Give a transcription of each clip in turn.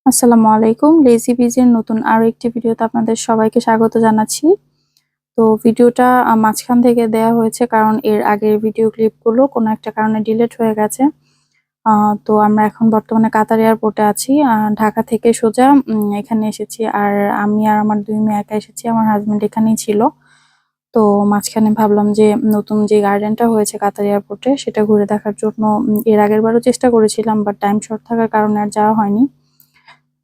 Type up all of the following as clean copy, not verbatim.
আসসালামু আলাইকুম। লেজি বিজির নতুন আরো একটি ভিডিওতে আপনাদের সবাইকে স্বাগত জানাচ্ছি। তো ভিডিওটা মাঝখান থেকে দেয়া হয়েছে কারণ এর আগের ভিডিও ক্লিপগুলো কোনো একটা কারণে ডিলিট হয়ে গেছে। তো আমরা এখন বর্তমানে কাতার এয়ারপোর্টে আছি। ঢাকা থেকে সোজা এখানে এসেছি। আর আমি আর আমার ২ মেয়ে একা এসেছি। আমার হাসব্যান্ড এখানেই ছিল। তো মাঝখানে ভাবলাম যে নতুন যে গার্ডেনটা হয়েছে কাতার এয়ারপোর্টে সেটা ঘুরে দেখার জন্য এর আগেরবারও চেষ্টা করেছিলাম, বাট টাইম শর্ট থাকার কারণে আর যাওয়া হয়নি।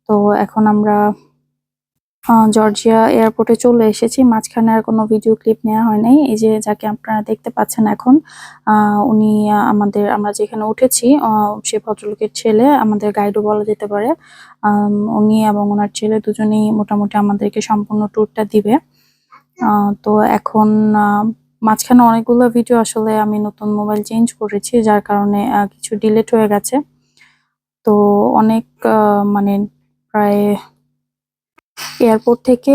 তো এখন আমরা জর্জিয়া এয়ারপোর্টে চলে এসেছি। মাঝখানে আর কোনো ভিডিও ক্লিপ নেওয়া হয় নাই। এই যে যাকে আপনারা দেখতে পাচ্ছেন এখন, উনি আমরা যেখানে উঠেছি, সে ভদ্রলোকের ছেলে, আমাদের গাইডও বলা যেতে পারে। উনি এবং ওনার ছেলে দুজনেই মোটামুটি আমাদেরকে সম্পূর্ণ ট্যুরটা দিবে। তো এখন মাঝখানে অনেকগুলো ভিডিও আসলে আমি নতুন মোবাইল চেঞ্জ করেছি, যার কারণে কিছু ডিলিট হয়ে গেছে। তো অনেক মানে প্রায় এয়ারপোর্ট থেকে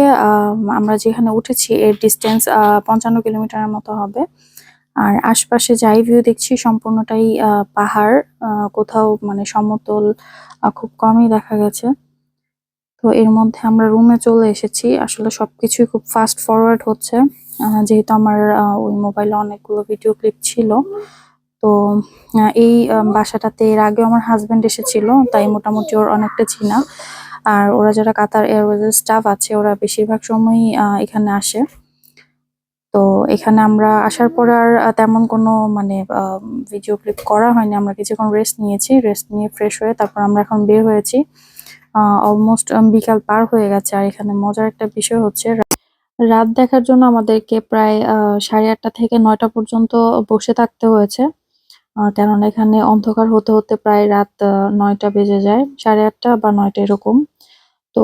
আমরা যেখানে উঠেছি এর ডিস্টেন্স ৫৫ কিলোমিটারের মতো হবে। আর আশপাশে যাই ভিউ দেখছি সম্পূর্ণটাই পাহাড়। কোথাও মানে সমতল খুব কমই দেখা গেছে। তো এর মধ্যে আমরা রুমে চলে এসেছি। আসলে সবকিছুই খুব ফাস্ট ফরওয়ার্ড হচ্ছে, যেহেতু আমার ওই মোবাইলে অনেকগুলো ভিডিও ক্লিপ ছিল। তো এই বাসাটাতে এর আগেও আমার হাজবেন্ড এসেছিল, তাই মোটামুটি ওর অনেকটা চিনা। আর ওরা যারা কাতার এয়ারওয়েজের স্টাফ আছে ওরা বেশিরভাগ সময়ই এখানে আসে। তো এখানে আমরা আসার পর আর তেমন কোনো মানে ভিডিও ক্লিপ করা হয়নি। আমরা কিছুক্ষণ রেস্ট নিয়েছি, রেস্ট নিয়ে ফ্রেশ হয়ে তারপর আমরা এখন বের হয়েছি। অলমোস্ট বিকাল পার হয়ে গেছে। আর এখানে মজার একটা বিষয় হচ্ছে, রাত দেখার জন্য আমাদেরকে প্রায় 8:30 থেকে 9টা পর্যন্ত বসে থাকতে হয়েছে। কেননা এখানে অন্ধকার হতে হতে প্রায় রাত 9টা বেজে যায়, 8:30 বা 9টা এরকম। তো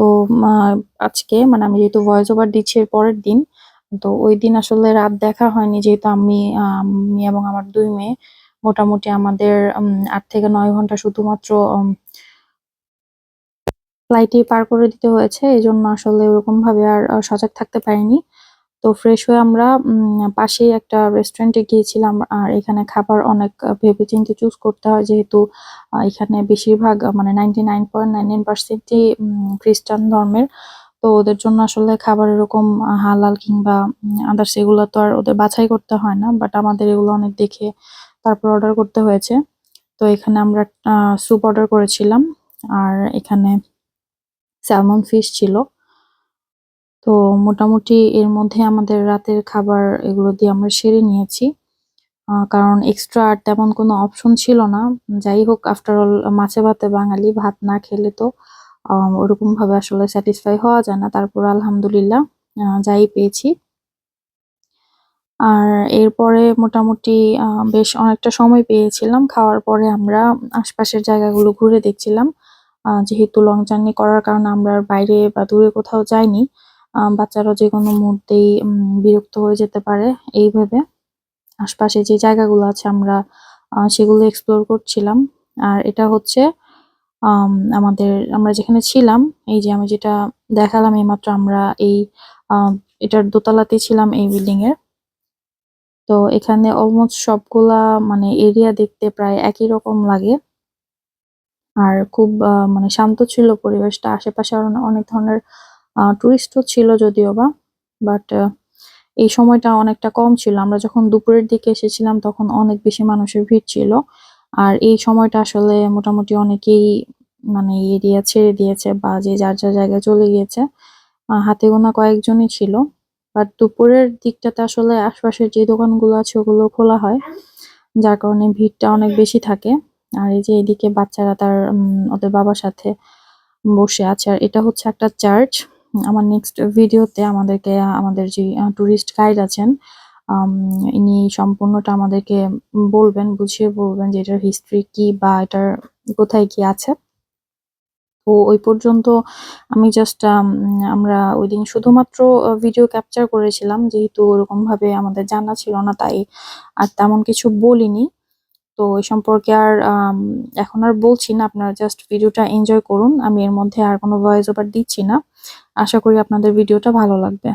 আজকে মানে আমি যেহেতু ভয়েস ওভার দিচ্ছি এর পরের দিন, তো ওই দিন আসলে রাত দেখা হয়নি, যেহেতু আমি এবং আমার 2 মেয়ে মোটামুটি আমাদের 8 থেকে 9 ঘন্টা শুধুমাত্র ফ্লাইটেই পার করে দিতে হয়েছে। এজন্য আসলে ওরকম ভাবে আর সজাগ থাকতে পারিনি। তো ফ্রেশ হয়ে আমরা পাশেই একটা রেস্টুরেন্টে গিয়েছিলাম। আর এখানে খাবার অনেক ভেবেচিন্তে চুজ করতে হয়, যেহেতু এখানে বেশিরভাগ মানে 99.99% খ্রিস্টান ধর্মের। তো ওদের জন্য আসলে খাবার এরকম হালাল কিংবা আদার্স এগুলো তো আর ওদের বাছাই করতে হয় না, বাট আমাদের এগুলো অনেক দেখে তারপর অর্ডার করতে হয়েছে। তো এখানে আমরা স্যুপ অর্ডার করেছিলাম। আর এখানে স্যালমন ফিশ ছিল। তো মোটামুটি এর মধ্যে আমাদের রাতের খাবার এগুলো দিয়ে আমরা সেরে নিয়েছি। কারণ এক্সট্রা আর তেমন কোনো অপশন ছিল না। যাই হোক, আফটার অল মাছে ভাতে বাঙালি, ভাত না খেলে তো ওরকম ভাবে আসলে স্যাটিসফাই হওয়া যায় না। তারপর আলহামদুলিল্লাহ যাই পেয়েছি। আর এরপরে মোটামুটি বেশ অনেকটা সময় পেয়েছিলাম। খাওয়ার পরে আমরা আশপাশের জায়গাগুলো ঘুরে দেখছিলাম। যেহেতু লং জার্নি করার কারণে আমরা আর বাইরে বা দূরে কোথাও যাইনি। বাচ্চারা যেকোনো মুহূর্তেই বিরক্ত হয়ে যেতে পারে এই ভেবে আশপাশে যে জায়গাগুলো আছে আমরা সেগুলো এক্সপ্লোর করছিলাম। আর এটা হচ্ছে আমরা যেখানে ছিলাম, এই যে আমি যেটা দেখালাম এইমাত্র, আমরা এই আ এটার দোতলাতেই ছিলাম এই বিল্ডিং এর। তো এখানে অলমোস্ট সবগুলা মানে এরিয়া দেখতে প্রায় একই রকম লাগে। আর খুব মানে শান্ত ছিল পরিবেশটা। আশেপাশে আরো অনেক ধরনের টুরিস্টও ছিল যদিও বা। বাট এই সময়টা অনেকটা কম ছিল। আমরা যখন দুপুরের দিকে এসেছিলাম তখন অনেক বেশি মানুষের ভিড় ছিল। আর এই সময়টা আসলে মোটামুটি অনেকেই মানে এরিয়া ছেড়ে দিয়েছে বা যে যার জায়গায় চলে গিয়েছে। হাতে গোনা কয়েকজনই ছিল। বাট দুপুরের দিকটাতে আসলে আশপাশের যে দোকানগুলো আছে ওগুলো খোলা হয়। যার কারণে ভিড়টা অনেক বেশি থাকে। আর এই যে এদিকে বাচ্চারা তার ওদের বাবার সাথে বসে আছে। আর এটা হচ্ছে একটা চার্চ। আমার নেক্সট ভিডিওতে আমাদের যে টুরিস্ট গাইড আছেন, আম ইনি সম্পূর্ণটা আমাদেরকে বুঝিয়ে বলবেন যে এটার হিস্ট্রি কি বা এটার কোথায় কি আছে। তো ওই পর্যন্ত আমি জাস্ট আমরা ওইদিন শুধুমাত্র ভিডিও ক্যাপচার করেছিলাম, যেহেতু ওরকমভাবে আমাদের জানা ছিল না, তাই আর তেমন কিছু বলিনি। তো এই সম্পর্কে আর এখন আর বলছি না। আপনারা জাস্ট ভিডিওটা এনজয় করুন। আমি এর মধ্যে আর কোনো ভয়েস ওভার দিচ্ছি না। আশা করি আপনাদের ভিডিওটা ভালো লাগবে।